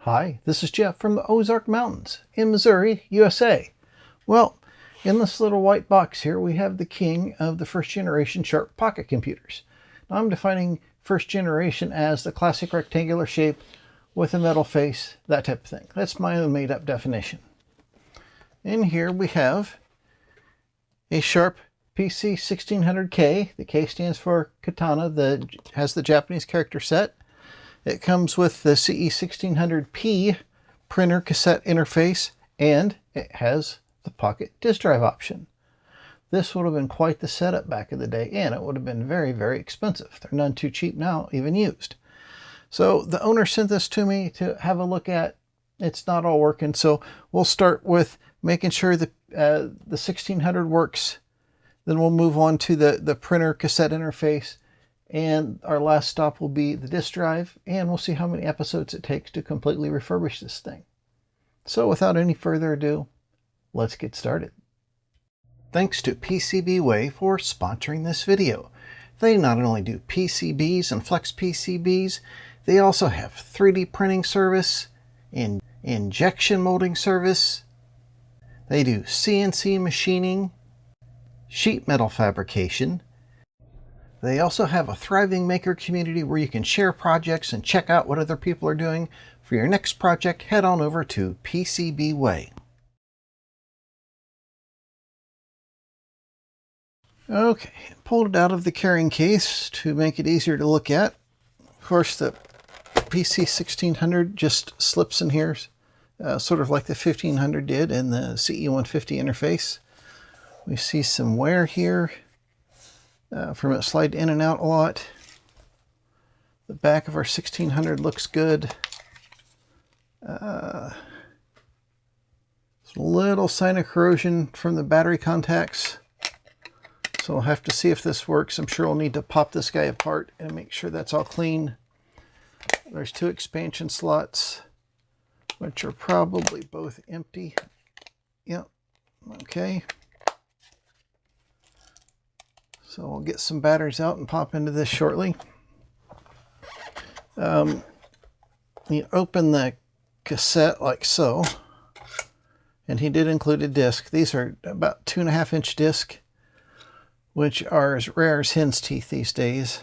Hi, this is Jeff from the Ozark Mountains in Missouri, USA. Well, in this little white box here, we have the king of the first generation Sharp pocket computers. Now, I'm defining first generation as the classic rectangular shape with a metal face, that type of thing. That's my own made up definition. In here we have a Sharp PC-1600K. The K stands for Katana, that has the Japanese character set. It comes with the CE-1600P printer cassette interface, and it has the pocket disk drive option. This would have been quite the setup back in the day, and it would have been very, very expensive. They're none too cheap now, even used. So the owner sent this to me to have a look at. It's not all working, so we'll start with making sure that the 1600 works. Then we'll move on to the printer cassette interface. And our last stop will be the disk drive, and we'll see how many episodes it takes to completely refurbish this thing. So without any further ado, let's get started. Thanks to PCBWay for sponsoring this video. They not only do PCBs and flex PCBs, they also have 3D printing service, injection molding service. They do CNC machining, sheet metal fabrication. They also have a thriving maker community where you can share projects and check out what other people are doing. For your next project, head on over to PCBWay. Okay, pulled it out of the carrying case to make it easier to look at. Of course, the PC-1600 just slips in here, sort of like the 1500 did in the CE-150 interface. We see some wear here. From it slide in and out a lot. The back of our 1600 looks good. A little sign of corrosion from the battery contacts. So we'll have to see if this works. I'm sure we'll need to pop this guy apart and make sure that's all clean. There's two expansion slots, which are probably both empty. Yep, okay. So we'll get some batteries out and pop into this shortly. You open the cassette like so, and he did include a disc. These are about 2.5-inch disc, which are as rare as hen's teeth these days.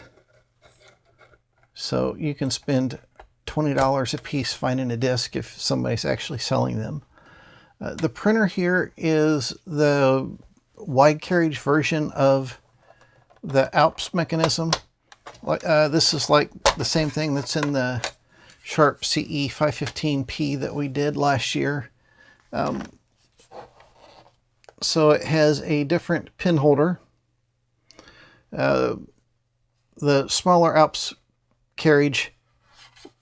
So you can spend $20 a piece finding a disc if somebody's actually selling them. The printer here is the wide carriage version of the Alps mechanism. This is like the same thing that's in the Sharp CE-515P that we did last year. So it has a different pin holder. The smaller Alps carriage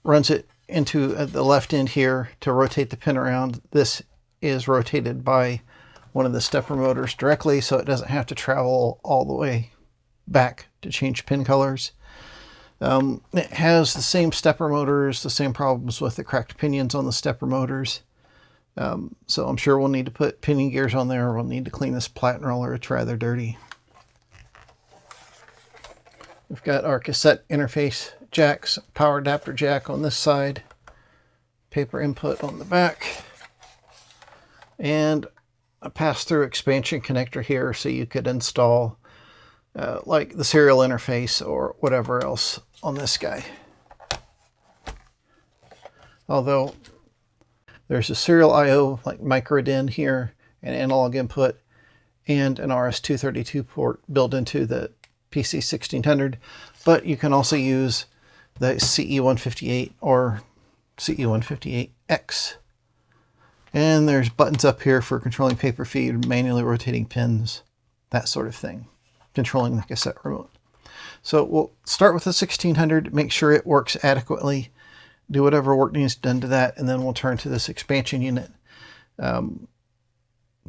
runs it into the left end here to rotate the pin around. This is rotated by one of the stepper motors directly, so it doesn't have to travel all the way back to change pin colors. It has the same stepper motors, the same problems with the cracked pinions on the stepper motors. So I'm sure we'll need to put pinion gears on there. We'll need to clean this platen roller. It's rather dirty. We've got our cassette interface jacks, power adapter jack on this side, paper input on the back, and a pass-through expansion connector here so you could install like the serial interface or whatever else on this guy. Although there's a serial I/O like micro DIN here, an analog input, and an RS-232 port built into the PC-1600, but you can also use the CE-158 or CE-158X. And there's buttons up here for controlling paper feed, manually rotating pins, that sort of thing, controlling the cassette remote. So we'll start with the 1600, make sure it works adequately, do whatever work needs done to that, and then we'll turn to this expansion unit.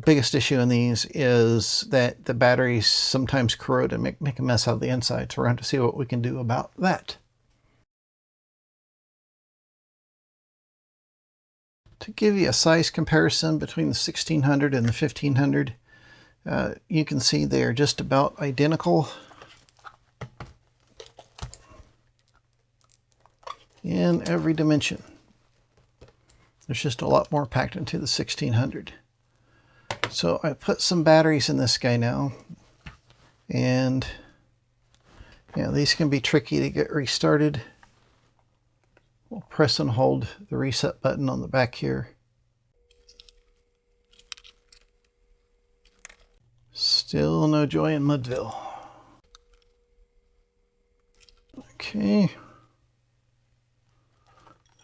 Biggest issue in these is that the batteries sometimes corrode and make a mess out of the inside, so we're going to see what we can do about that. To give you a size comparison between the 1600 and the 1500, You can see they're just about identical in every dimension. There's just a lot more packed into the 1600. So I put some batteries in this guy now, and these can be tricky to get restarted. We'll press and hold the reset button on the back here. Still no joy in Mudville. Okay.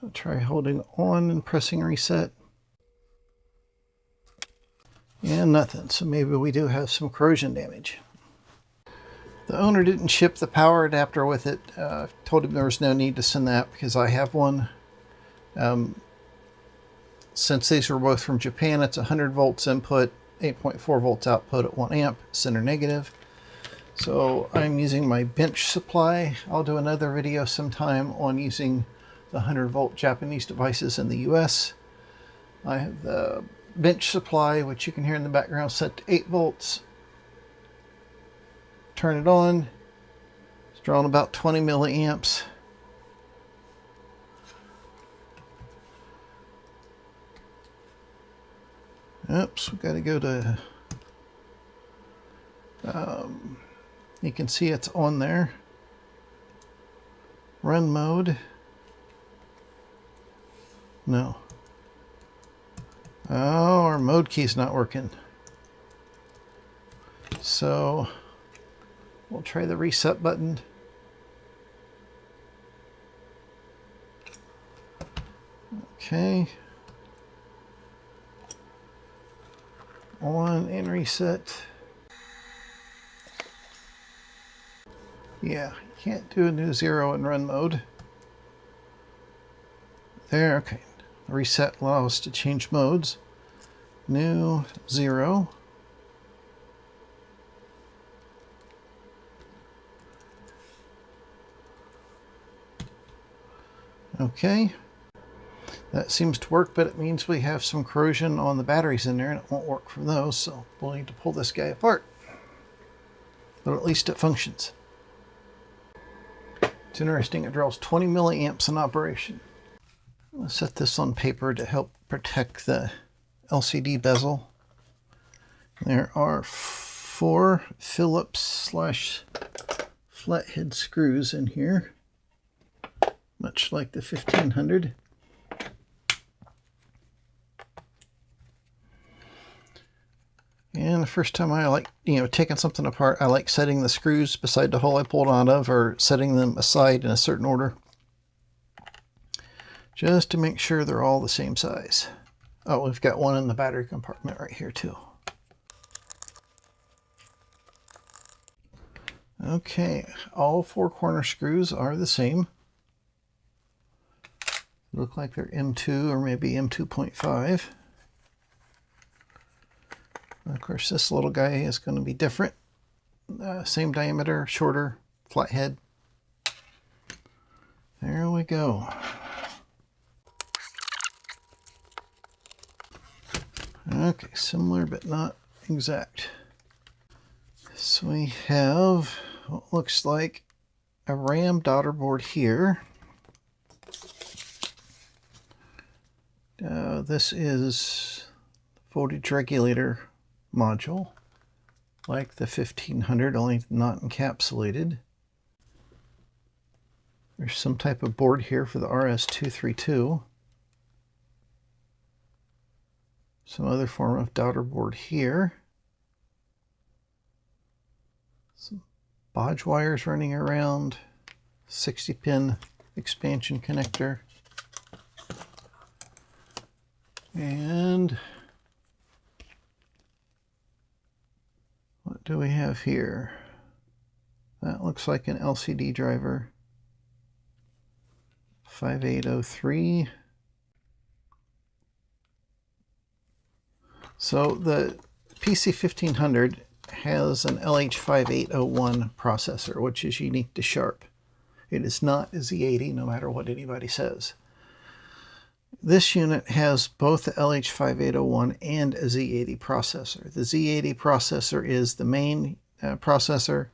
I'll try holding on and pressing reset. And nothing, so maybe we do have some corrosion damage. The owner didn't ship the power adapter with it. Told him there was no need to send that because I have one. Since these were both from Japan, it's 100 volts input, 8.4 volts output at 1 amp, center negative. So I'm using my bench supply. I'll do another video sometime on using the 100 volt Japanese devices in the US. I have the bench supply, which you can hear in the background, set to 8 volts. Turn it on. It's drawing about 20 milliamps. Oops, we got to go to, you can see it's on there. Run mode. No. Oh, our mode key's not working. So we'll try the reset button. Okay. On and reset. Yeah, you can't do a new 0 in run mode. There, okay. Reset allows us to change modes. New 0. Okay. That seems to work, but it means we have some corrosion on the batteries in there and it won't work from those, so we'll need to pull this guy apart. But at least it functions. It's interesting, it draws 20 milliamps in operation. I'll set this on paper to help protect the LCD bezel. There are 4 Phillips/flathead screws in here, much like the 1500. And the first time I like, taking something apart, I like setting the screws beside the hole I pulled out of, or setting them aside in a certain order, just to make sure they're all the same size. Oh, we've got one in the battery compartment right here too. Okay, all 4 corner screws are the same. Look like they're M2 or maybe M2.5. Of course, this little guy is going to be different. Same diameter, shorter, flathead. There we go. Okay, similar but not exact. So we have what looks like a RAM daughter board here. This is voltage regulator module, like the 1500, only not encapsulated. There's some type of board here for the RS-232. Some other form of daughter board here. Some bodge wires running around. 60-pin expansion connector. And what do we have here? That looks like an LCD driver. 5803. So the PC-1600 has an LH5801 processor, which is unique to Sharp. It is not a Z80, no matter what anybody says. This unit has both the LH5801 and a Z80 processor. The Z80 processor is the main processor,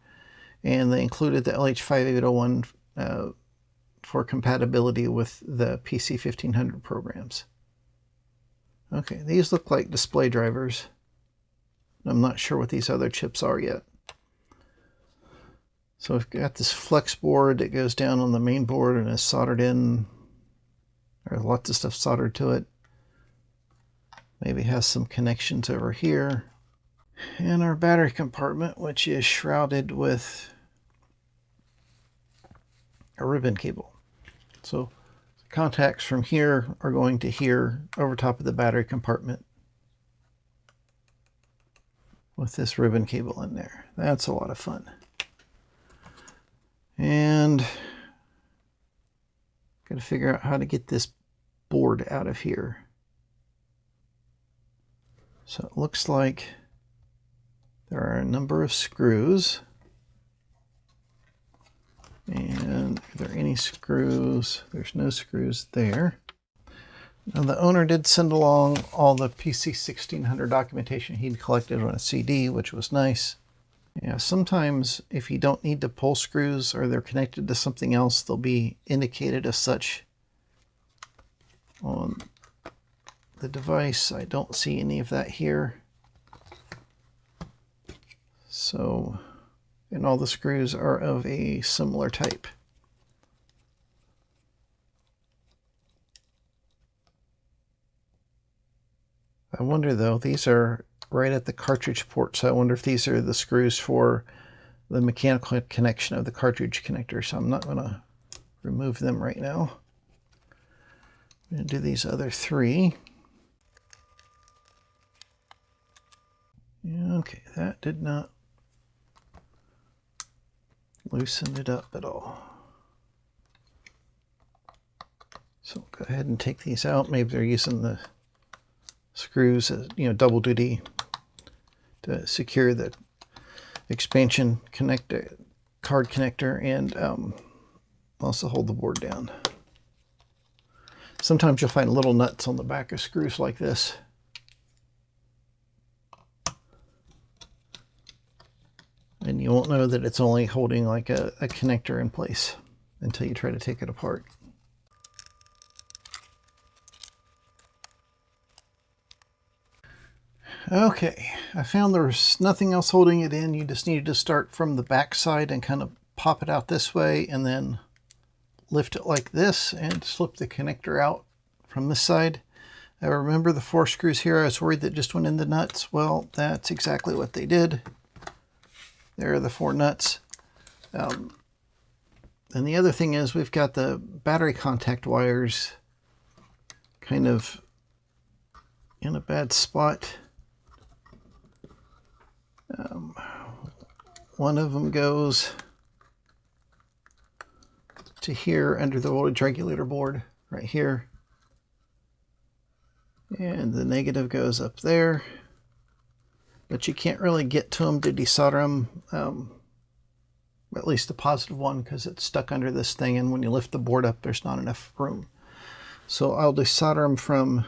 and they included the LH5801 for compatibility with the PC-1600 programs. Okay, these look like display drivers. I'm not sure what these other chips are yet. So we've got this flex board that goes down on the main board and is soldered in. There's lots of stuff soldered to it. Maybe has some connections over here. And our battery compartment, which is shrouded with a ribbon cable. So contacts from here are going to here over top of the battery compartment with this ribbon cable in there. That's a lot of fun. And got to figure out how to get this board out of here. So it looks like there are a number of screws. And are there any screws? There's no screws there. Now the owner did send along all the PC-1600 documentation he'd collected on a CD, which was nice. Yeah, sometimes if you don't need to pull screws or they're connected to something else, they'll be indicated as such on the device. I don't see any of that here. So, and all the screws are of a similar type. I wonder though, these are right at the cartridge port, so I wonder if these are the screws for the mechanical connection of the cartridge connector, so I'm not going to remove them right now. I'm going to do these other three. Yeah, okay, that did not loosen it up at all. So go ahead and take these out. Maybe they're using the screws as, double duty to secure the expansion connector, card connector, and also hold the board down. Sometimes you'll find little nuts on the back of screws like this. And you won't know that it's only holding like a connector in place until you try to take it apart. Okay, I found there's nothing else holding it in. You just needed to start from the back side and kind of pop it out this way and then lift it like this and slip the connector out from this side. I remember the 4 screws here. I was worried that just went in the nuts. Well, that's exactly what they did. There are the 4 nuts. And the other thing is we've got the battery contact wires kind of in a bad spot. One of them goes to here under the voltage regulator board right here. And the negative goes up there. But you can't really get to them to desolder them, at least the positive one, because it's stuck under this thing, and when you lift the board up, there's not enough room. So I'll desolder them from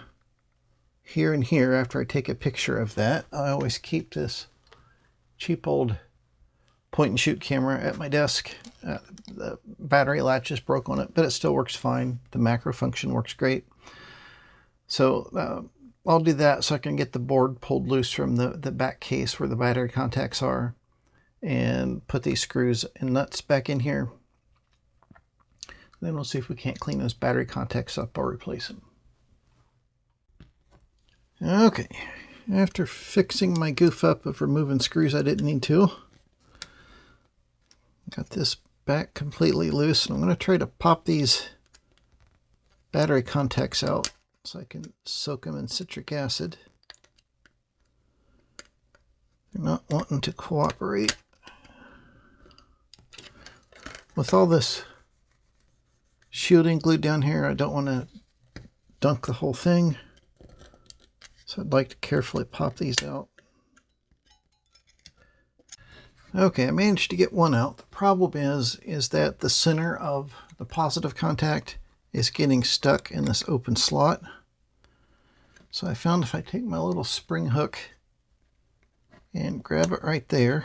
here and here after I take a picture of that. I always keep this cheap old point and shoot camera at my desk. The battery latch is broke on it, but it still works fine. The macro function works great. So I'll do that so I can get the board pulled loose from the back case where the battery contacts are and put these screws and nuts back in here. Then we'll see if we can't clean those battery contacts up or replace them. Okay, after fixing my goof up of removing screws I didn't need to, got this back completely loose, and I'm going to try to pop these battery contacts out so I can soak them in citric acid. They're not wanting to cooperate. With all this shielding glued down here, I don't want to dunk the whole thing. So I'd like to carefully pop these out. Okay, I managed to get one out. The problem is that the center of the positive contact is getting stuck in this open slot. So I found if I take my little spring hook and grab it right there,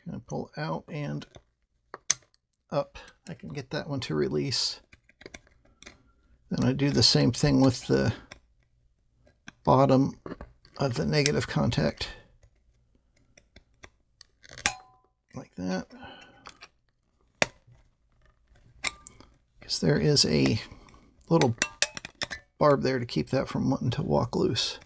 kind of pull out and up, I can get that one to release. Then I do the same thing with the bottom of the negative contact, like that. Because there is a little barb there to keep that from wanting to walk loose.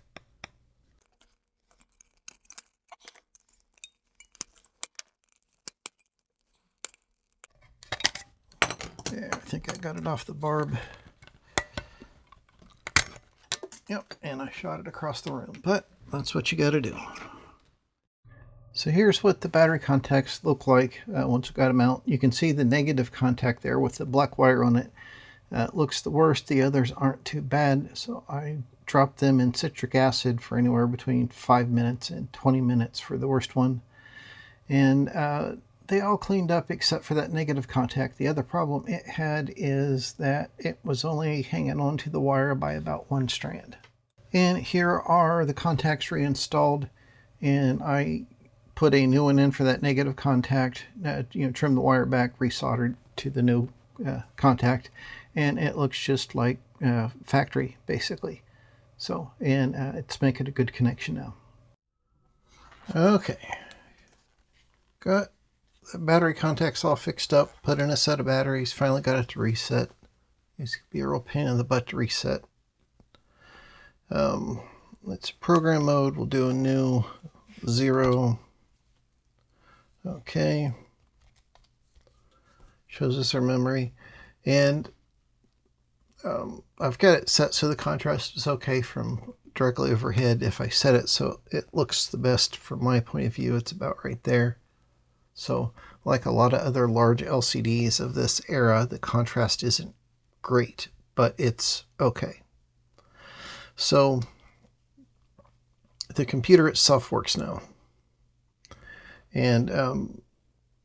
There, I think I got it off the barb. Yep, and I shot it across the room, but that's what you got to do. So here's what the battery contacts look like once we got them out. You can see the negative contact there with the black wire on it. It looks the worst. The others aren't too bad, so I dropped them in citric acid for anywhere between 5 minutes and 20 minutes for the worst one. And they all cleaned up except for that negative contact. The other problem it had is that it was only hanging on to the wire by about 1 strand. And here are the contacts reinstalled, and I put a new one in for that negative contact, trim the wire back, resoldered to the new contact, and it looks just like factory basically. So, and it's making a good connection now. Okay, got the battery contacts all fixed up, put in a set of batteries, finally got it to reset. It's gonna be a real pain in the butt to reset. Let's program mode, we'll do a new 0. Okay, shows us our memory, and I've got it set so the contrast is okay from directly overhead. If I set it so it looks the best from my point of view, it's about right there. So like a lot of other large LCDs of this era, the contrast isn't great, but it's okay. So the computer itself works now. And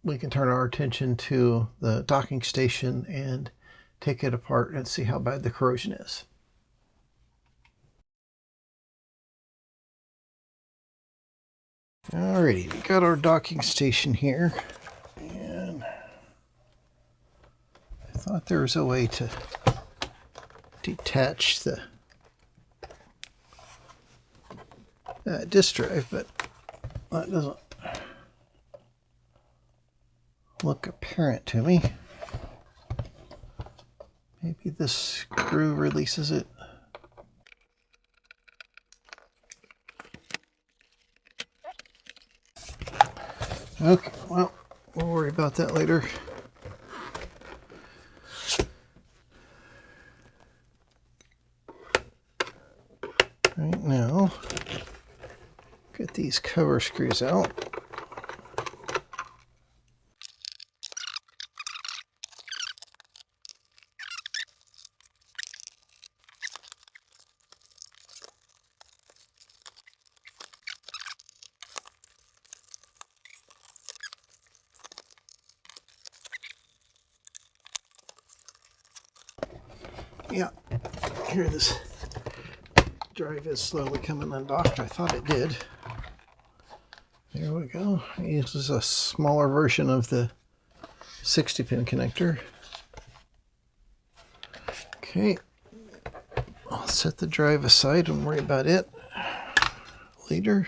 we can turn our attention to the docking station and take it apart and see how bad the corrosion is. Alrighty, we got our docking station here, and I thought there was a way to detach the disk drive, but that doesn't look apparent to me. Maybe this screw releases it. Okay, well, we'll worry about that later. Right now, get these cover screws out. Yeah, here this drive is slowly coming undocked. I thought it did. There we go. This is a smaller version of the 60-pin connector. Okay, I'll set the drive aside and worry about it later.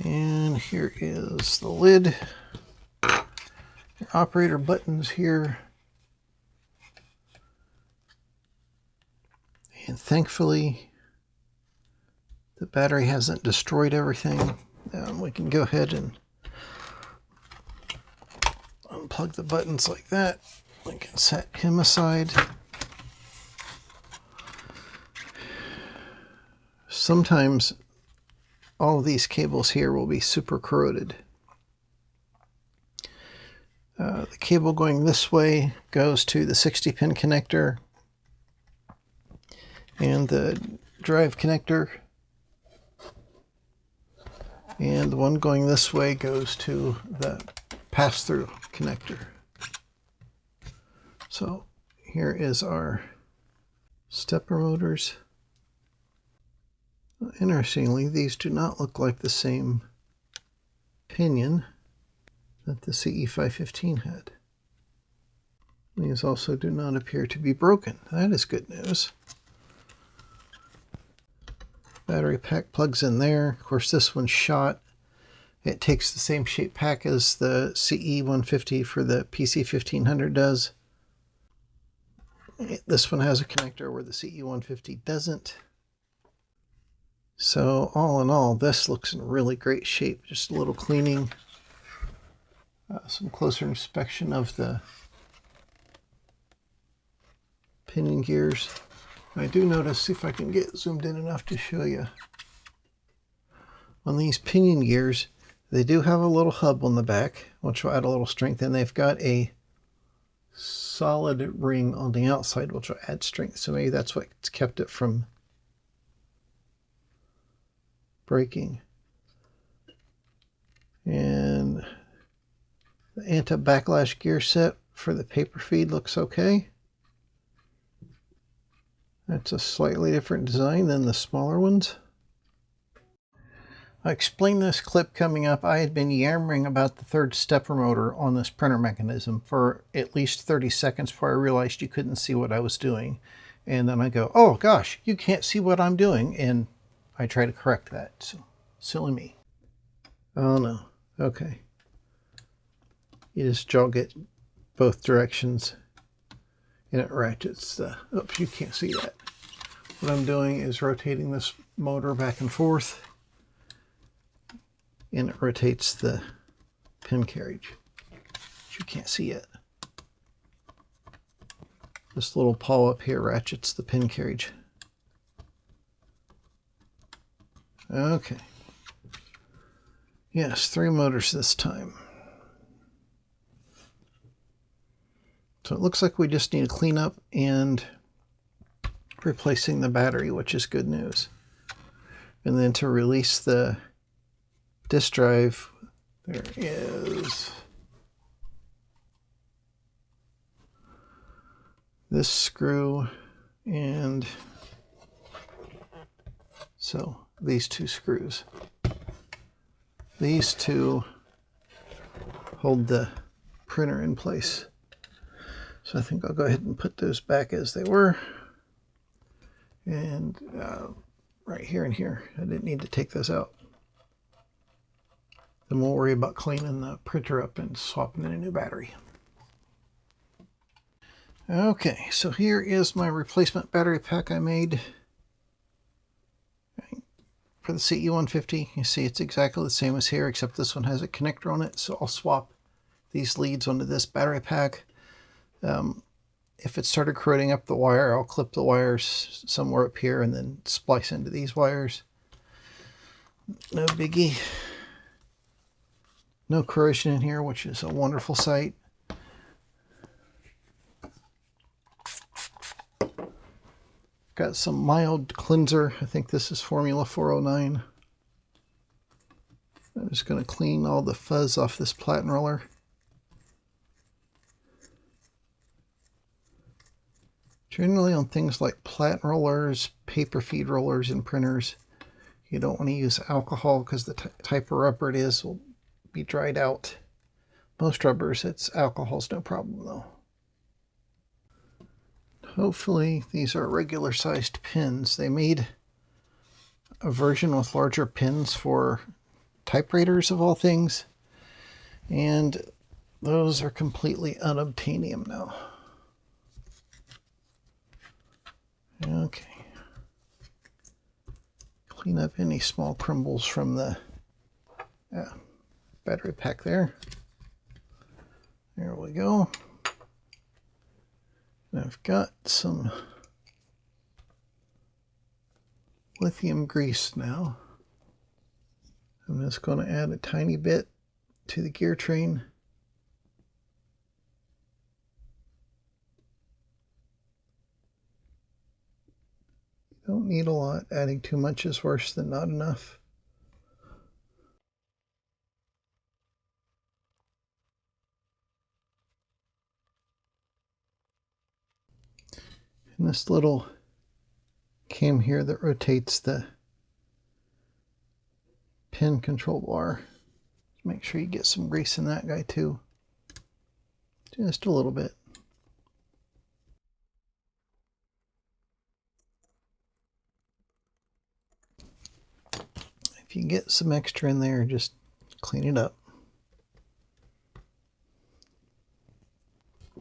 And here is the lid. Your operator buttons here. And thankfully, the battery hasn't destroyed everything. We can go ahead and unplug the buttons like that. We can set him aside. Sometimes all of these cables here will be super corroded. The cable going this way goes to the 60-pin connector and the drive connector, and the one going this way goes to the pass-through connector. So here is our stepper motors. Interestingly, these do not look like the same pinion that the CE-515 had. These also do not appear to be broken. That is good news. Battery pack plugs in there. Of course, this one's shot. It takes the same shape pack as the CE-150 for the PC-1600 does. This one has a connector where the CE-150 doesn't. So all in all, this looks in really great shape. Just a little cleaning. Some closer inspection of the pinion gears. I do notice, see if I can get zoomed in enough to show you. On these pinion gears, they do have a little hub on the back, which will add a little strength, and they've got a solid ring on the outside, which will add strength. So maybe that's what's kept it from breaking. And the anti-backlash gear set for the paper feed looks okay. That's a slightly different design than the smaller ones. I explained this clip coming up. I had been yammering about the third stepper motor on this printer mechanism for at least 30 seconds before I realized you couldn't see what I was doing. And then I go, oh gosh, you can't see what I'm doing. And I try to correct that. So, silly me. Oh no. Okay. You just jog it both directions and it ratchets the, oops, you can't see that. What I'm doing is rotating this motor back and forth, and it rotates the pin carriage, which you can't see yet. This little pawl up here ratchets the pin carriage. Okay. Yes, 3 motors this time. So it looks like we just need to clean up and replacing the battery, which is good news. And then to release the disk drive, there is this screw, and so these 2 screws. These 2 hold the printer in place. So I think I'll go ahead and put those back as they were. And right here and here, I didn't need to take those out. Then we'll worry about cleaning the printer up and swapping in a new battery. Okay, so here is my replacement battery pack I made for the CE-150. You see it's exactly the same as here, except this one has a connector on it. So I'll swap these leads onto this battery pack. If it started corroding up the wire, I'll clip the wires somewhere up here and then splice into these wires. No biggie. No corrosion in here, which is a wonderful sight. Got some mild cleanser. I think this is Formula 409. I'm just going to clean all the fuzz off this platen roller. Generally on things like platen rollers, paper feed rollers, and printers, you don't want to use alcohol because the type of rubber it is will be dried out. Most rubbers, alcohol's no problem though. Hopefully these are regular sized pins. They made a version with larger pins for typewriters of all things, and those are completely unobtainium now. Okay. Clean up any small crumbles from the battery pack there. There we go. And I've got some lithium grease now. I'm just going to add a tiny bit to the gear train. Don't need a lot. Adding too much is worse than not enough. And this little cam here that rotates the pin control bar. Make sure you get some grease in that guy too. Just a little bit. If you get some extra in there, just clean it up.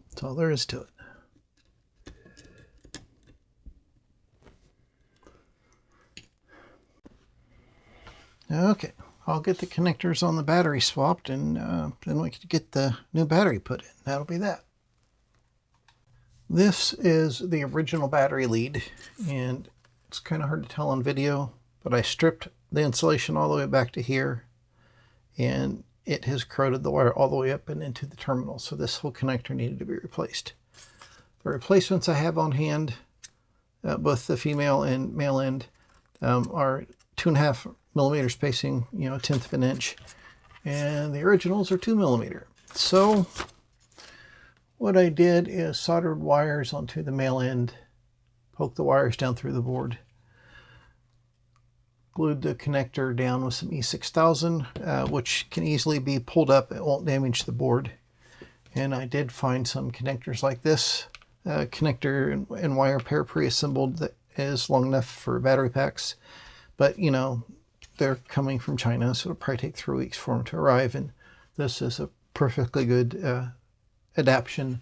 That's all there is to it. Okay, I'll get the connectors on the battery swapped, and then we can get the new battery put in. That'll be that. This is the original battery lead, and it's kind of hard to tell on video, but I stripped the insulation all the way back to here, and it has corroded the wire all the way up and into the terminal, so this whole connector needed to be replaced. The replacements I have on hand, both the female and male end, are 2.5 millimeter spacing, you know, 1/10 of an inch, and the originals are 2 millimeter. So what I did is soldered wires onto the male end, poked the wires down through the board, glued the connector down with some E-6000, which can easily be pulled up. It won't damage the board. And I did find some connectors like this, connector and wire pair pre-assembled that is long enough for battery packs. But, you know, they're coming from China, so it'll probably take 3 weeks for them to arrive. And this is a perfectly good adaptation.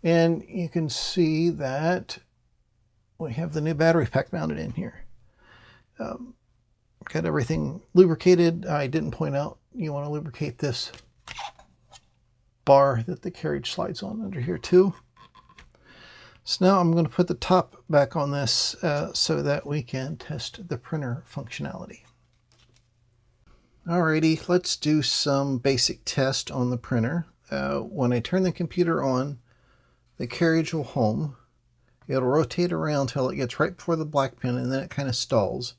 And you can see that we have the new battery pack mounted in here. Got everything lubricated. I didn't point out you want to lubricate this bar that the carriage slides on under here too. So now I'm going to put the top back on this so that we can test the printer functionality. Alrighty, let's do some basic test on the printer. When I turn the computer on, the carriage will home. It'll rotate around till it gets right before the black pin, and then it kind of stalls.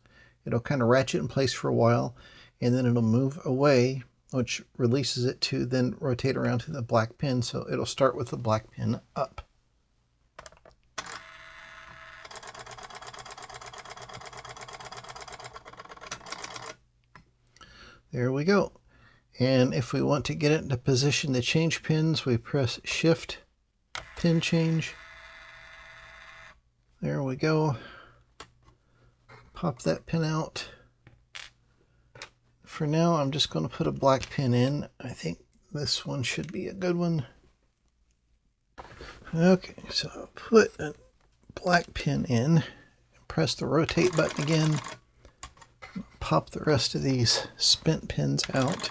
It'll kind of ratchet in place for a while, and then it'll move away, which releases it to then rotate around to the black pin. So it'll start with the black pin up. There we go. And if we want to get it into position to change pins, we press Shift, Pin Change. There we go. Pop that pin out. For now, I'm just going to put a black pin in. I think this one should be a good one. Okay, so I'll put a black pin in. Press the rotate button again. Pop the rest of these spent pins out.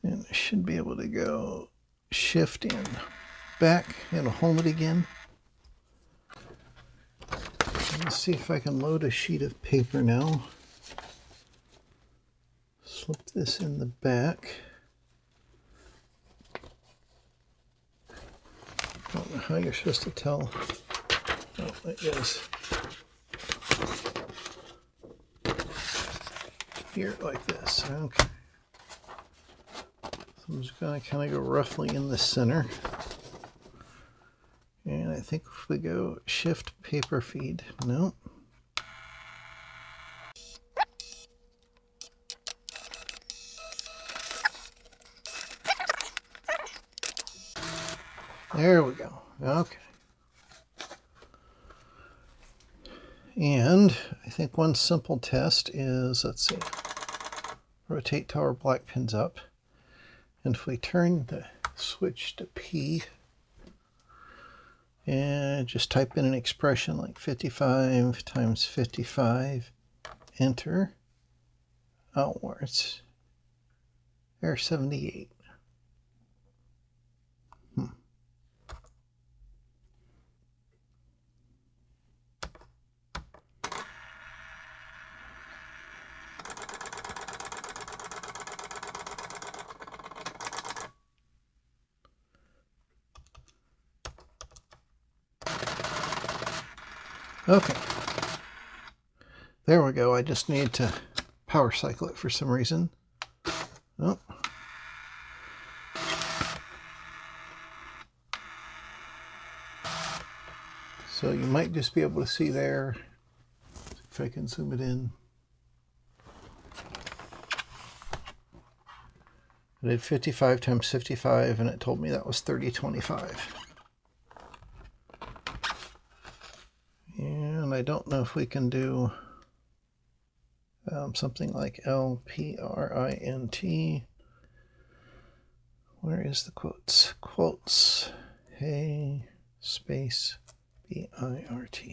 And I should be able to go shift in back. It'll home it again. Let's see if I can load a sheet of paper now. Slip this in the back. I don't know how you're supposed to tell. Oh, it is here like this. Okay. So I'm just going to kind of go roughly in the center. And I think if we go shift paper feed, no. There we go. Okay. And I think one simple test is, let's see, rotate till our black pins up. And if we turn the switch to P and just type in an expression like 55 times 55, enter. Oh, where it's error 78. Okay, there we go. I just need to power cycle it for some reason. Oh. So you might just be able to see there, if I can zoom it in. I did 55 times 55 and it told me that was 3025. And I don't know if we can do something like LPRINT. Where is the quotes? Quotes. Hey space BIRT.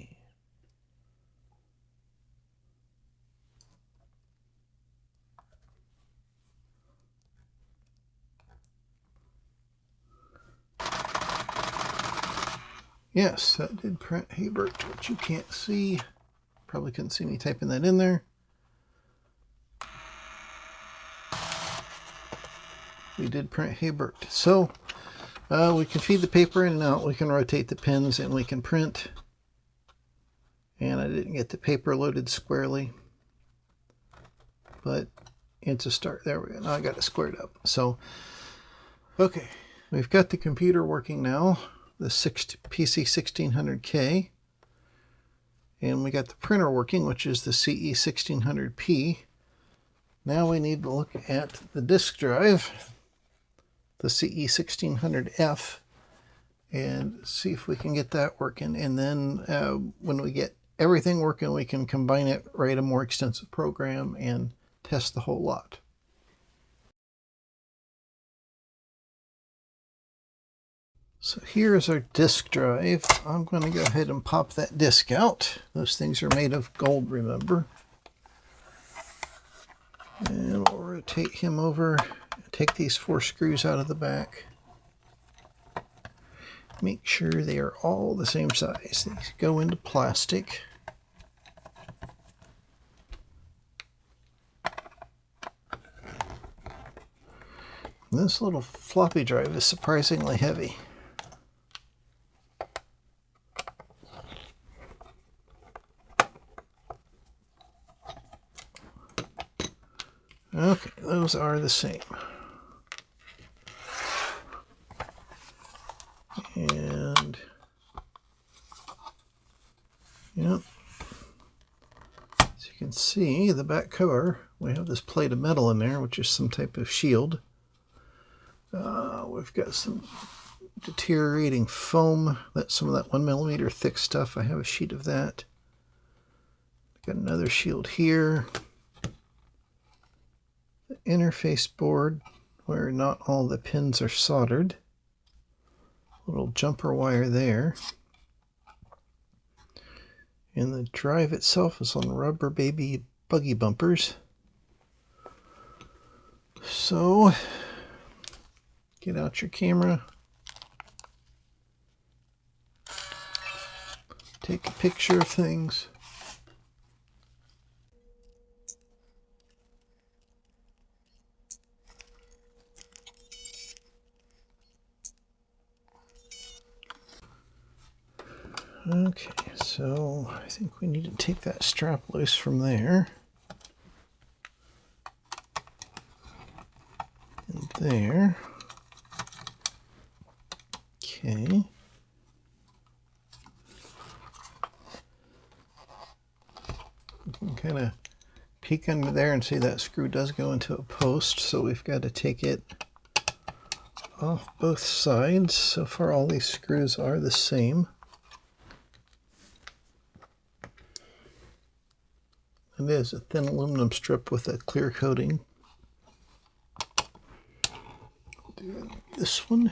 Yes, that did print Hey Birt, which you can't see. Probably couldn't see me typing that in there. We did print Hey Birt. So we can feed the paper in and out, we can rotate the pins, and we can print. And I didn't get the paper loaded squarely, but it's a start. There we go. Now I got it squared up. So, okay, we've got the computer working now, the PC-1600K, and we got the printer working, which is the CE-1600P. Now we need to look at the disk drive, the CE-1600F, and see if we can get that working. And then when we get everything working, we can combine it, write a more extensive program, and test the whole lot. So here's our disk drive. I'm going to go ahead and pop that disk out. Those things are made of gold, remember. And we'll rotate him over, take these 4 screws out of the back. Make sure they are all the same size. These go into plastic. This little floppy drive is surprisingly heavy. Okay, those are the same. And, yep. As you can see, the back cover, we have this plate of metal in there, which is some type of shield. We've got some deteriorating foam. That's some of that 1mm thick stuff. I have a sheet of that. Got another shield here. The interface board, where not all the pins are soldered. Little jumper wire there. And the drive itself is on rubber baby buggy bumpers. So, get out your camera. Take a picture of things. Okay, so I think we need to take that strap loose from there. And there. Okay. You can kind of peek under there and see that screw does go into a post, so we've got to take it off both sides. So far all these screws are the same. It is a thin aluminum strip with a clear coating. Do this one.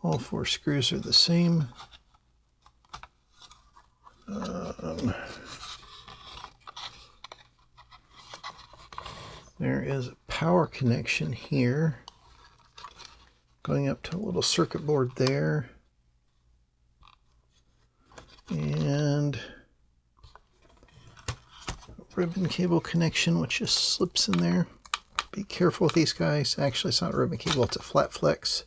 All 4 screws are the same. There is a power connection here going up to a little circuit board there. And ribbon cable connection, which just slips in there. Be careful with these guys. Actually, it's not a ribbon cable, it's a flat flex.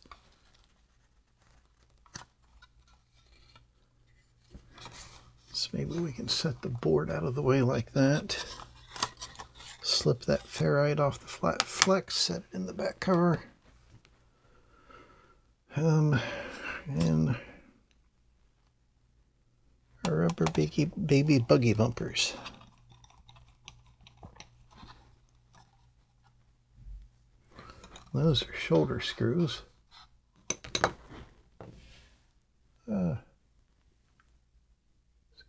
So maybe we can set the board out of the way like that. slip that ferrite off the flat flex, set it in the back cover. And our rubber baby buggy bumpers. Those are shoulder screws.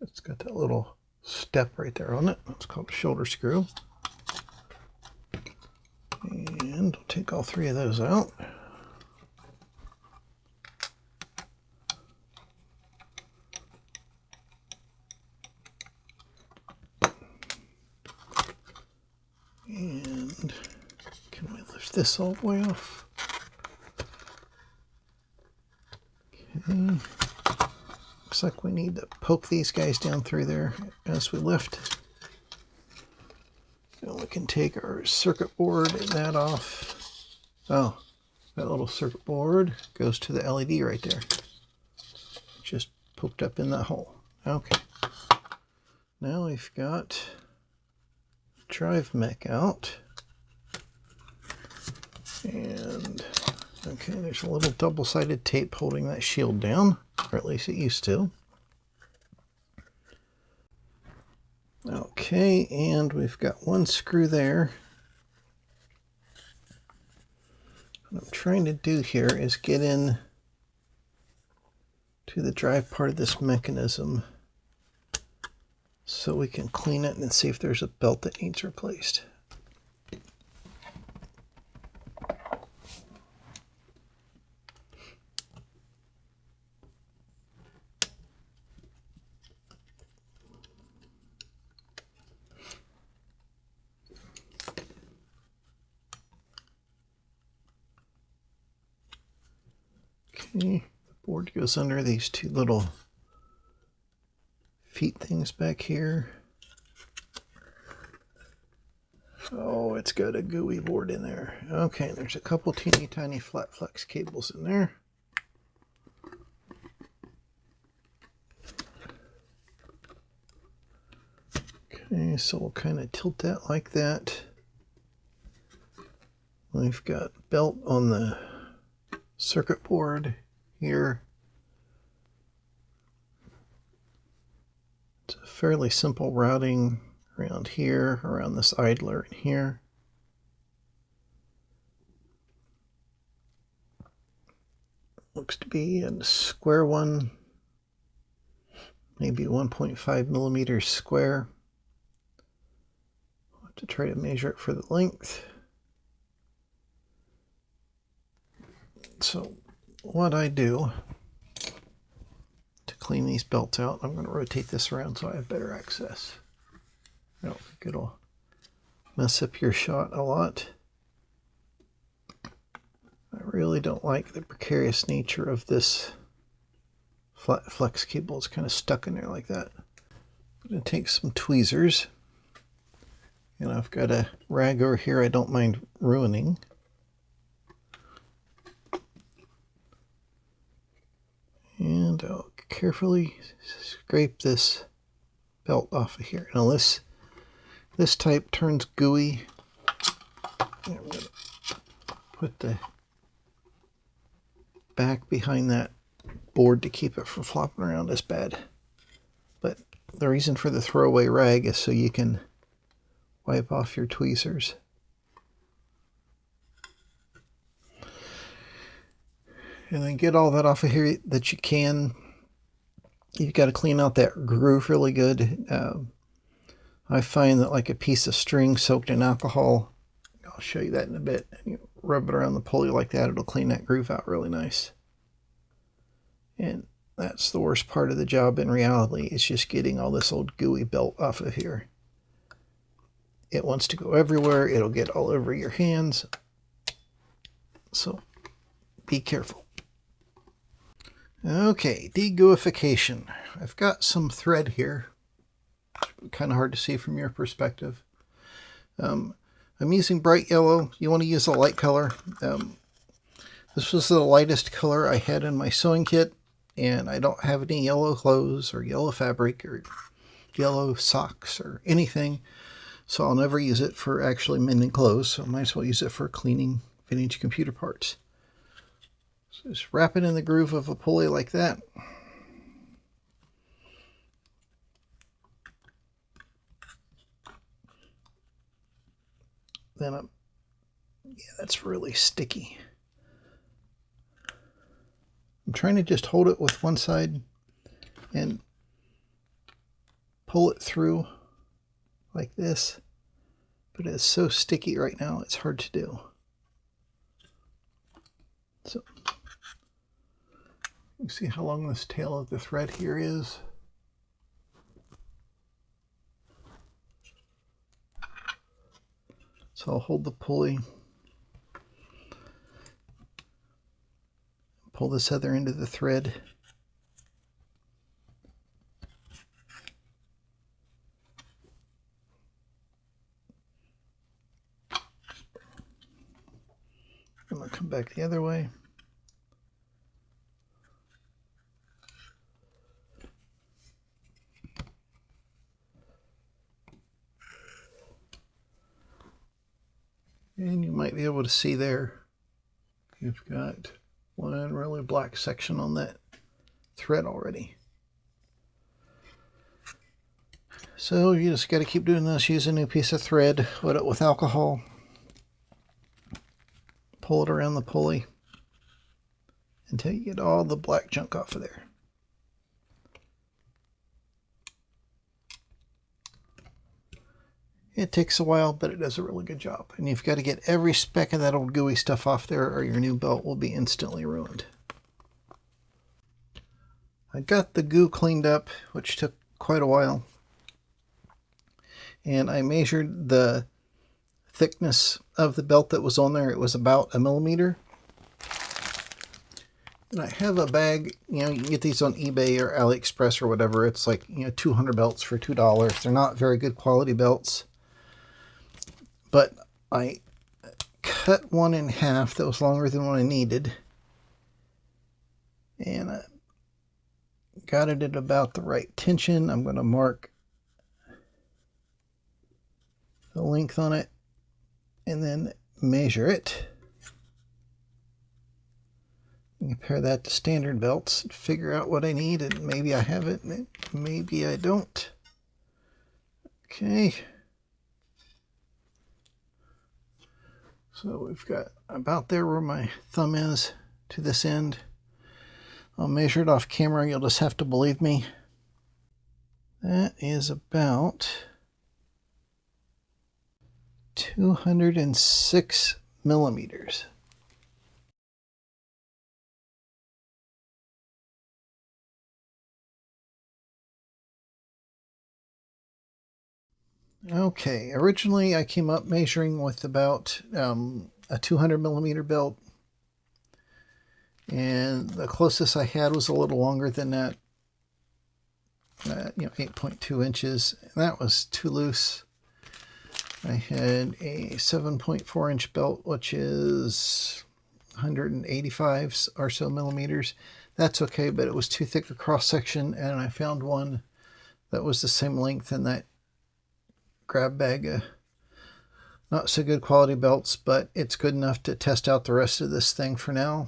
It's got that little step right there on it. That's called a shoulder screw. And we'll take all three of those out. And can we lift this all the way off? Okay. Looks like we need to poke these guys down through there as we lift. And we can take our circuit board and that off. Oh, that little circuit board goes to the LED right there. Just poked up in that hole. Okay. Now we've got drive mech out. And okay, there's a little double-sided tape holding that shield down, or at least it used to. Okay, and we've got one screw there. What I'm trying to do here is get in to the drive part of this mechanism so we can clean it and see if there's a belt that needs replaced. Okay, the board goes under these two little feet things back here. Oh, it's got a gooey board in there. Okay, there's a couple teeny tiny flat flex cables in there. Okay, so we'll kind of tilt that like that. We've got belt on the circuit board here. It's a fairly simple routing around here, around this idler in here. Looks to be a square one, maybe 1.5 millimeters square. I'll have to try to measure it for the length. So what I do to clean these belts out, I'm going to rotate this around so I have better access. I don't think it'll mess up your shot a lot. I really don't like the precarious nature of this flat flex cable. It's kind of stuck in there like that. I'm going to take some tweezers, and I've got a rag over here I don't mind ruining. And I'll carefully scrape this belt off of here. Now this type turns gooey. I'm going to put the back behind that board to keep it from flopping around as bad. But the reason for the throwaway rag is so you can wipe off your tweezers. And then get all that off of here that you can. You've got to clean out that groove really good. I find that like a piece of string soaked in alcohol, I'll show you that in a bit, and you rub it around the pulley like that, it'll clean that groove out really nice. And that's the worst part of the job in reality, is just getting all this old gooey belt off of here. It wants to go everywhere, it'll get all over your hands, so be careful. Okay, degooification. I've got some thread here. Kind of hard to see from your perspective. I'm using bright yellow. You want to use a light color. This was the lightest color I had in my sewing kit, and I don't have any yellow clothes or yellow fabric or yellow socks or anything. so I'll never use it for actually mending clothes, so I might as well use it for cleaning vintage computer parts. So just wrap it in the groove of a pulley like that. Then yeah, that's really sticky. I'm trying to just hold it with one side and pull it through like this, but it's so sticky right now it's hard to do. So you see how long this tail of the thread here is. So I'll hold the pulley, pull this other end of the thread, and I'll come back the other way. And you might be able to see there, you've got one really black section on that thread already. So you just got to keep doing this. Use a new piece of thread, wet it with alcohol, pull it around the pulley until you get all the black junk off of there. It takes a while, but it does a really good job. And you've got to get every speck of that old gooey stuff off there or your new belt will be instantly ruined. I got the goo cleaned up, which took quite a while. And I measured the thickness of the belt that was on there. It was about 1 millimeter. And I have a bag, you know, you can get these on eBay or AliExpress or whatever. It's like, 200 belts for $2. They're not very good quality belts. But I cut one in half that was longer than what I needed. And I got it at about the right tension. I'm going to mark the length on it and then measure it. Compare that to standard belts, figure out what I need, and maybe I have it, maybe I don't. Okay. So we've got about there where my thumb is to this end. I'll measure it off camera, you'll just have to believe me. That is about 206 millimeters. Okay, originally I came up measuring with about a 200 millimeter belt, and the closest I had was a little longer than that, 8.2 inches, and that was too loose. I had a 7.4 inch belt, which is 185 or so millimeters. That's okay, but it was too thick a cross section, and I found one that was the same length in that grab bag. Not so good quality belts, but it's good enough to test out the rest of this thing for now.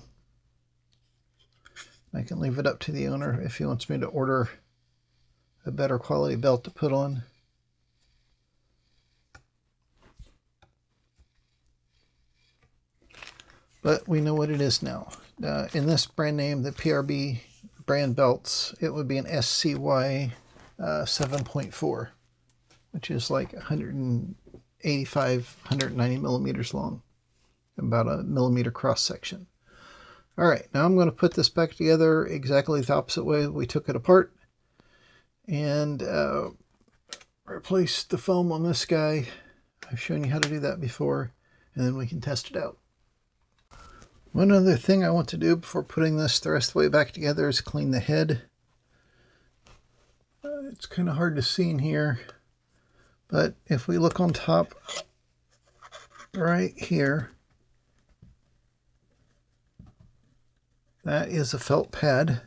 I can leave it up to the owner if he wants me to order a better quality belt to put on. But we know what it is now. In this brand name, the PRB brand belts, it would be an SCY 7.4. which is like 185, 190 millimeters long, about a millimeter cross section. All right, now I'm going to put this back together exactly the opposite way we took it apart, and replace the foam on this guy. I've shown you how to do that before, and then we can test it out. One other thing I want to do before putting this the rest of the way back together is clean the head. It's kind of hard to see in here, but if we look on top right here, that is a felt pad,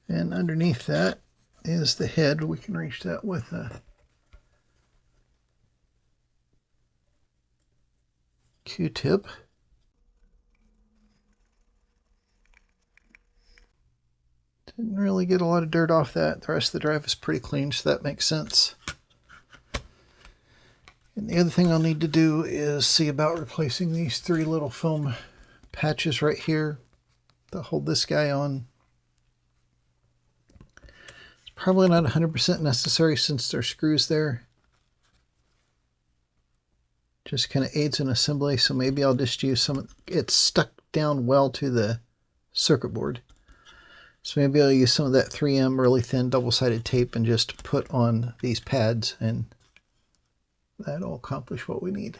and underneath that is the head. We can reach that with a Q-tip. Didn't really get a lot of dirt off that. The rest of the drive is pretty clean, so that makes sense. And the other thing I'll need to do is see about replacing these 3 little foam patches right here to hold this guy on. It's probably not 100% necessary since there's screws there. Just kind of aids in assembly, so maybe I'll just use some. It's stuck down well to the circuit board. So maybe I'll use some of that 3M really thin double-sided tape and just put on these pads, and that'll accomplish what we need.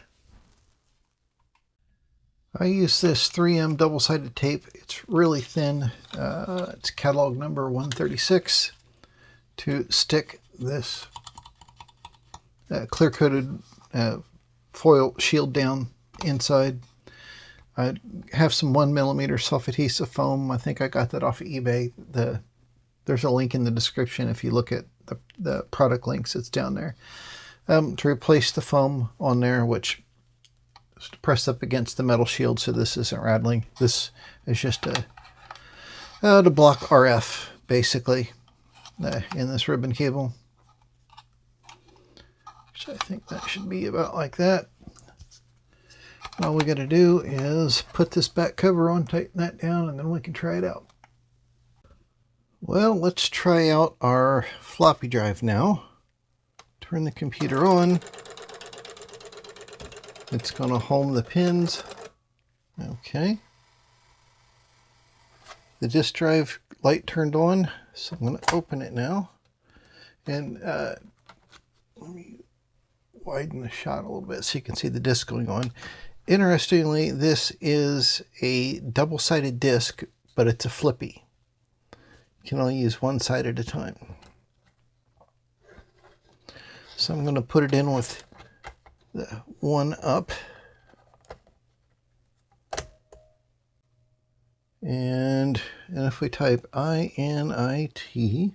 I use this 3M double-sided tape. It's really thin. It's catalog number 136 to stick this clear-coated foil shield down inside. I have some 1mm self-adhesive foam. I think I got that off of eBay. There's a link in the description. If you look at the product links, it's down there. To replace the foam on there, which is pressed up against the metal shield so this isn't rattling. This is just to block RF, basically, in this ribbon cable. So I think that should be about like that. All we got to do is put this back cover on, tighten that down, and then we can try it out. Well, let's try out our floppy drive now. Turn the computer on. It's going to home the pins. Okay. The disk drive light turned on, so I'm going to open it now. And let me widen the shot a little bit so you can see the disk going on. Interestingly, this is a double-sided disc, but it's a flippy. You can only use one side at a time. So I'm going to put it in with the one up. And if we type INIT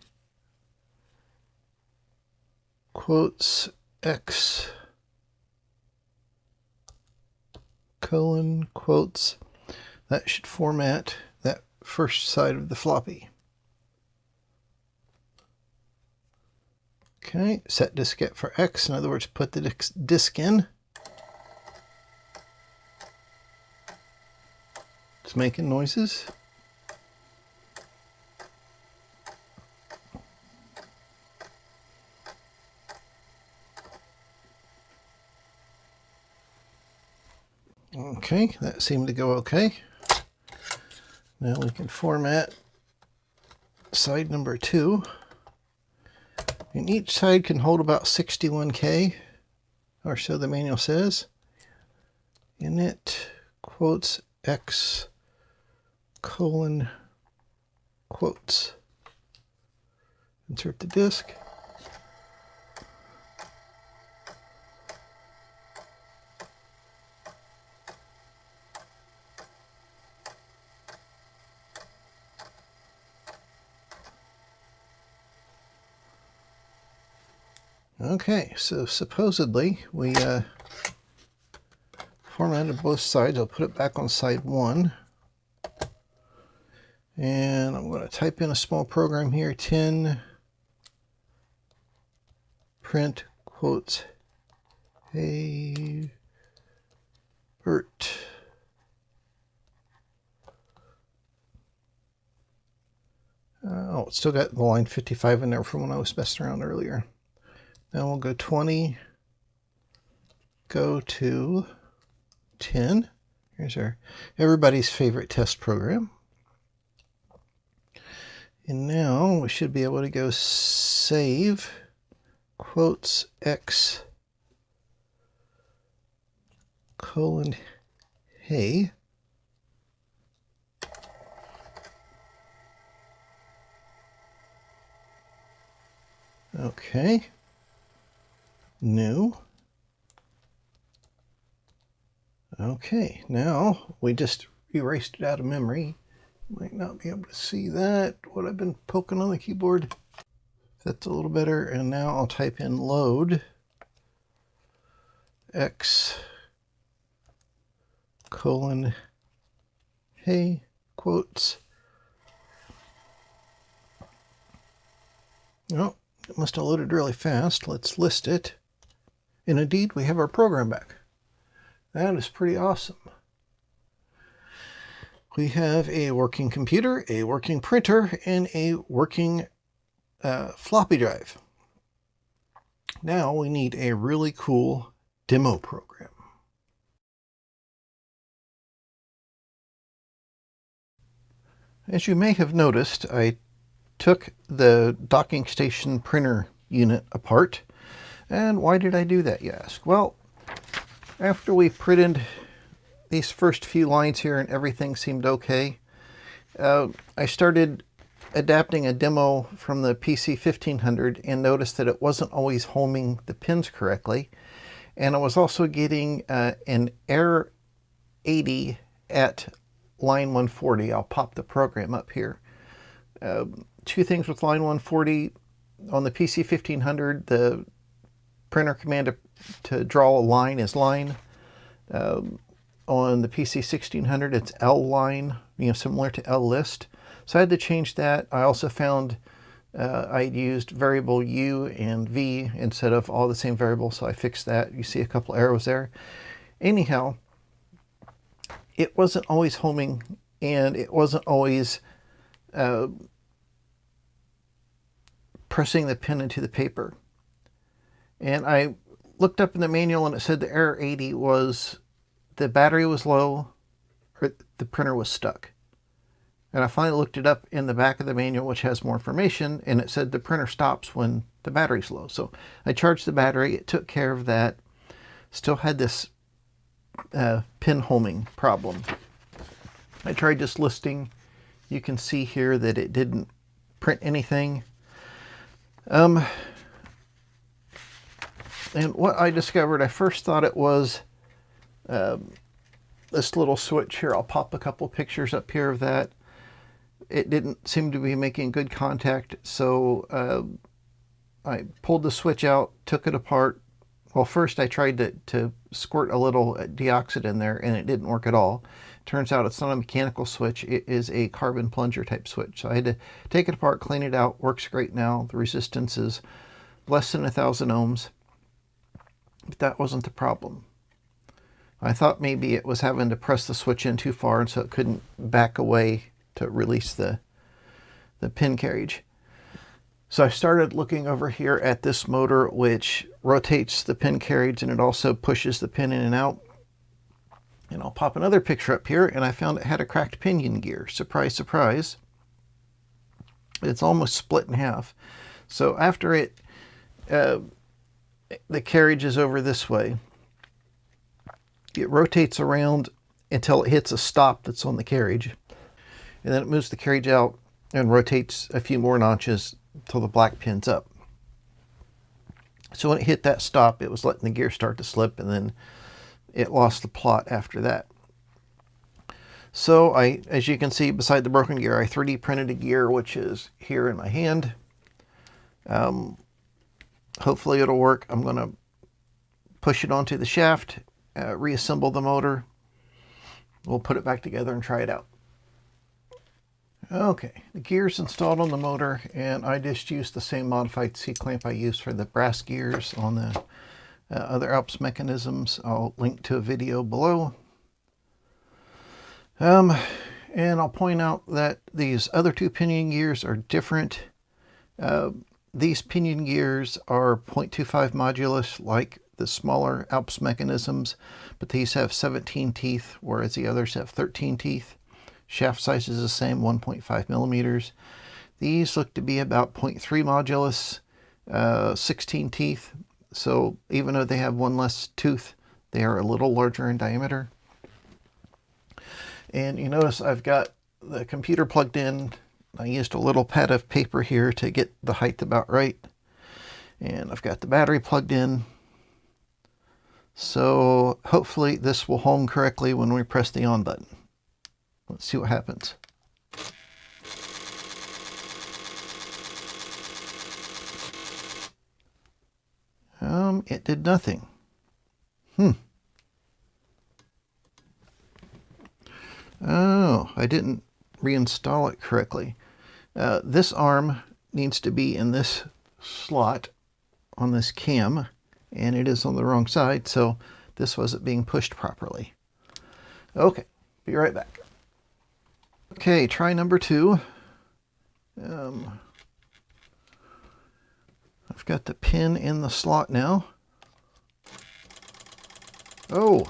quotes X colon quotes, that should format that first side of the floppy. Okay, set diskette for X. In other words, put the disk in. It's making noises. Okay, that seemed to go okay. Now we can format side number 2. And each side can hold about 61K, or so the manual says. Init quotes X colon quotes. Insert the disk. Okay, so supposedly we formatted both sides. I'll put it back on side 1. And I'm going to type in a small program here, 10 print quotes Hey Birt. Oh, it's still got the line 55 in there from when I was messing around earlier. Now we'll go 20, go to 10. Here's our everybody's favorite test program. And now we should be able to go save quotes X colon Hey. Okay. New. Okay, now we just erased it out of memory. Might not be able to see that, what I've been poking on the keyboard. That's a little better, and now I'll type in load X colon hey quotes. Oh, it must have loaded really fast. Let's list it. And indeed, we have our program back. That is pretty awesome. We have a working computer, a working printer, and a working floppy drive. Now we need a really cool demo program. As you may have noticed, I took the docking station printer unit apart. And why did I do that, you ask? Well, after we printed these first few lines here and everything seemed okay, I started adapting a demo from the PC-1600 and noticed that it wasn't always homing the pins correctly. And I was also getting an error 80 at line 140. I'll pop the program up here. Two things with line 140. On the PC-1600, the printer command to draw a line is line. On the PC-1600, it's L line, similar to L list. So I had to change that. I also found I'd used variable U and V instead of all the same variables, so I fixed that. You see a couple arrows there. Anyhow, it wasn't always homing, and it wasn't always pressing the pin into the paper. And I looked up in the manual and it said the error 80 was the battery was low or the printer was stuck. And I finally looked it up in the back of the manual, which has more information, and it said the printer stops when the battery's low. So I charged the battery, it took care of that. Still had this pin homing problem. I tried just listing. You can see here that it didn't print anything. And what I discovered, I first thought it was this little switch here. I'll pop a couple pictures up here of that. It didn't seem to be making good contact, so I pulled the switch out, took it apart. Well, first I tried to squirt a little deoxit in there, and it didn't work at all. Turns out it's not a mechanical switch, it is a carbon plunger type switch. So I had to take it apart, clean it out. Works great now. The resistance is less than 1,000 ohms. But that wasn't the problem. I thought maybe it was having to press the switch in too far, and so it couldn't back away to release the pin carriage. So I started looking over here at this motor, which rotates the pin carriage, and it also pushes the pin in and out. And I'll pop another picture up here, and I found it had a cracked pinion gear. Surprise, surprise. It's almost split in half. So after it, the carriage is over this way. It rotates around until it hits a stop that's on the carriage. And then it moves the carriage out and rotates a few more notches until the black pin's up. So when it hit that stop, it was letting the gear start to slip, and then it lost the plot after that. So as you can see, beside the broken gear, I 3D printed a gear, which is here in my hand. Hopefully it'll work. I'm going to push it onto the shaft, reassemble the motor. We'll put it back together and try it out. Okay, the gear's installed on the motor, and I just used the same modified C-clamp I used for the brass gears on the other Alps mechanisms. I'll link to a video below. And I'll point out that these other two pinion gears are different. These pinion gears are 0.25 modulus like the smaller Alps mechanisms, but these have 17 teeth, whereas the others have 13 teeth. Shaft size is the same, 1.5 millimeters. These look to be about 0.3 modulus, 16 teeth. So even though they have one less tooth, they are a little larger in diameter. And you notice I've got the computer plugged in. I used a little pad of paper here to get the height about right. And I've got the battery plugged in. So hopefully this will home correctly when we press the on button. Let's see what happens. It did nothing. I didn't reinstall it correctly. This arm needs to be in this slot on this cam, and it is on the wrong side, so this wasn't being pushed properly. Okay, be right back. Okay, try number 2. I've got the pin in the slot now. Oh,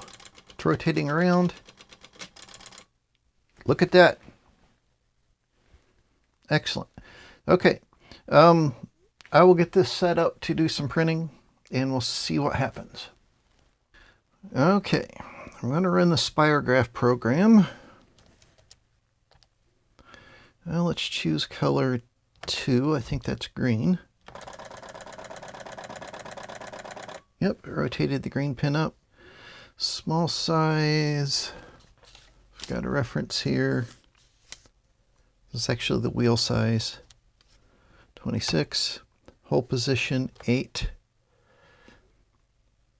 it's rotating around. Look at that. Excellent. Okay, I will get this set up to do some printing, and we'll see what happens. Okay, I'm going to run the Spirograph program. Well, let's choose color 2. I think that's green. Yep, rotated the green pin up. Small size. I've got a reference here. This is actually the wheel size. 26. Hole position 8.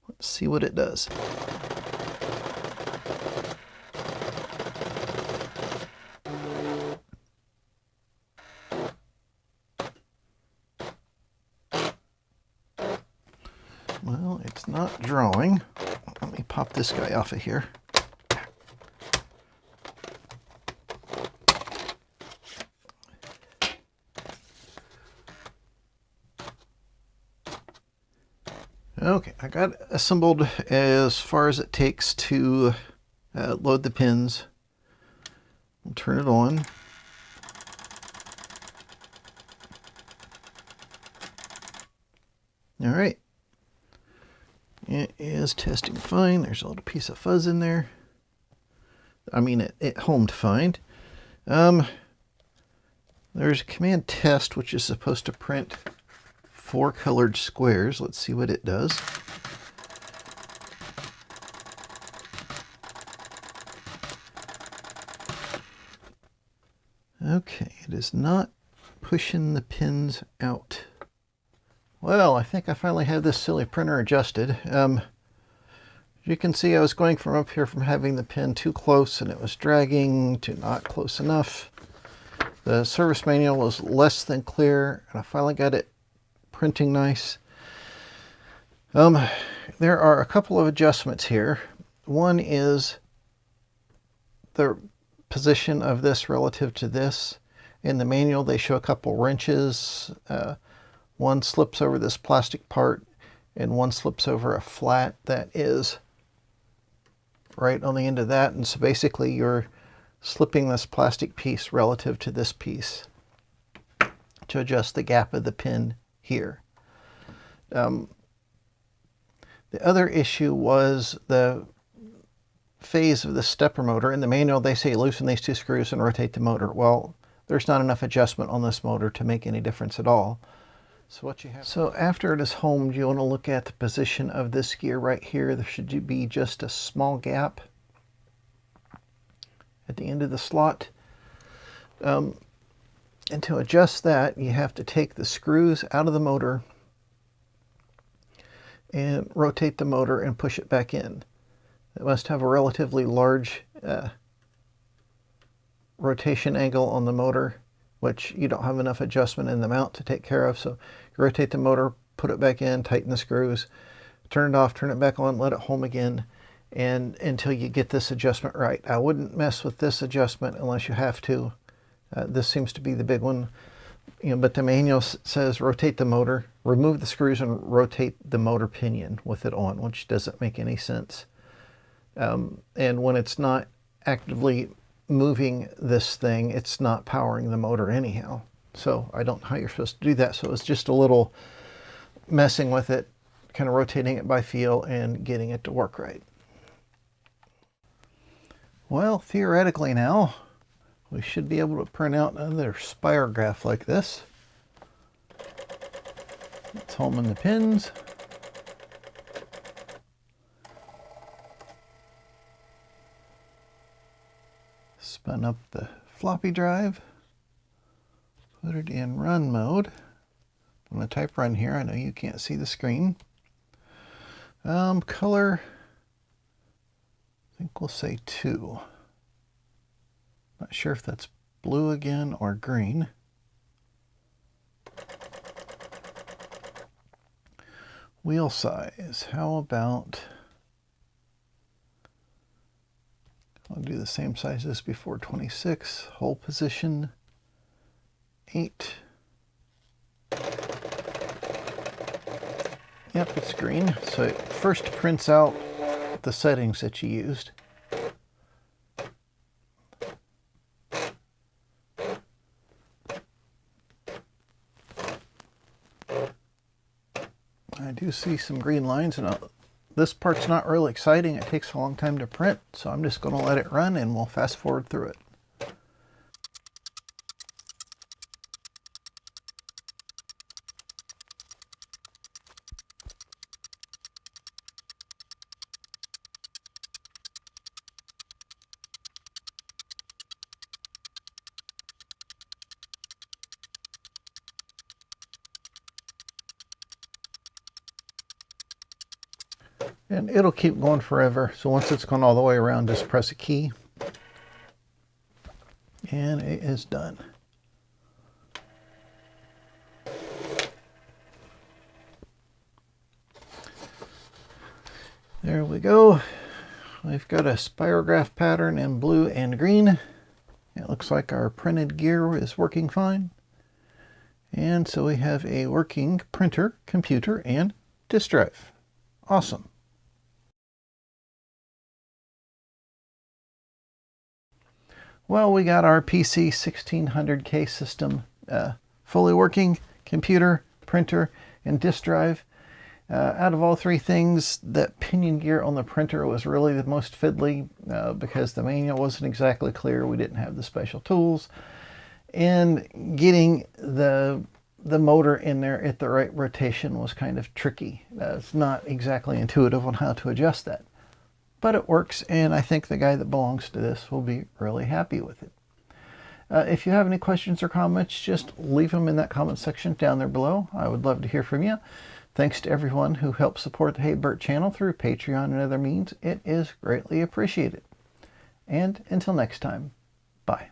Let's see what it does. Well, it's not drawing. Let me pop this guy off of here. Okay, I got it assembled as far as it takes to load the pins. We'll turn it on. All right. It is testing fine. There's a little piece of fuzz in there. I mean, it homed fine. There's a command test, which is supposed to print 4 colored squares. Let's see what it does. Okay, it is not pushing the pins out. Well, I think I finally have this silly printer adjusted. As you can see, I was going from up here from having the pin too close and it was dragging to not close enough. The service manual was less than clear, and I finally got it printing nice. There are a couple of adjustments here. One is the position of this relative to this. In the manual, they show a couple wrenches. One slips over this plastic part, and one slips over a flat that is right on the end of that. And so basically you're slipping this plastic piece relative to this piece to adjust the gap of the pin here. The other issue was the phase of the stepper motor. In the manual, they say loosen these 2 screws and rotate the motor. Well, there's not enough adjustment on this motor to make any difference at all. So after it is homed, you want to look at the position of this gear right here. There should be just a small gap at the end of the slot. And to adjust that, you have to take the screws out of the motor and rotate the motor and push it back in. It must have a relatively large rotation angle on the motor, which you don't have enough adjustment in the mount to take care of. So you rotate the motor, put it back in, tighten the screws, turn it off, turn it back on, let it home again, and until you get this adjustment right. I wouldn't mess with this adjustment unless you have to. This seems to be the big one. But the manual says rotate the motor, remove the screws, and rotate the motor pinion with it on, which doesn't make any sense. And when it's not actively moving this thing, it's not powering the motor anyhow. So I don't know how you're supposed to do that. So it's just a little messing with it, kind of rotating it by feel and getting it to work right. Well, theoretically now, we should be able to print out another Spirograph like this. Let's home in the pins. Spun up the floppy drive, put it in run mode. I'm going to type run here. I know you can't see the screen. Color, I think we'll say 2. Not sure if that's blue again or green. Wheel size, how about, I'll do the same size as before, 26. Hole position, 8. Yep, it's green. So it first prints out the settings that you used. I do see some green lines, and this part's not really exciting. It takes a long time to print, so I'm just going to let it run and we'll fast forward through it. And it'll keep going forever. So once it's gone all the way around, just press a key. And it is done. There we go. We've got a spirograph pattern in blue and green. It looks like our printed gear is working fine. And so we have a working printer, computer, and disk drive. Awesome. Well, we got our PC-1600K system fully working, computer, printer, and disk drive. Out of all three things, that pinion gear on the printer was really the most fiddly because the manual wasn't exactly clear. We didn't have the special tools. And getting the motor in there at the right rotation was kind of tricky. It's not exactly intuitive on how to adjust that. But it works, and I think the guy that belongs to this will be really happy with it. If you have any questions or comments, just leave them in that comment section down there below. I would love to hear from you. Thanks to everyone who helps support the Hey Birt channel through Patreon and other means. It is greatly appreciated. And until next time, bye.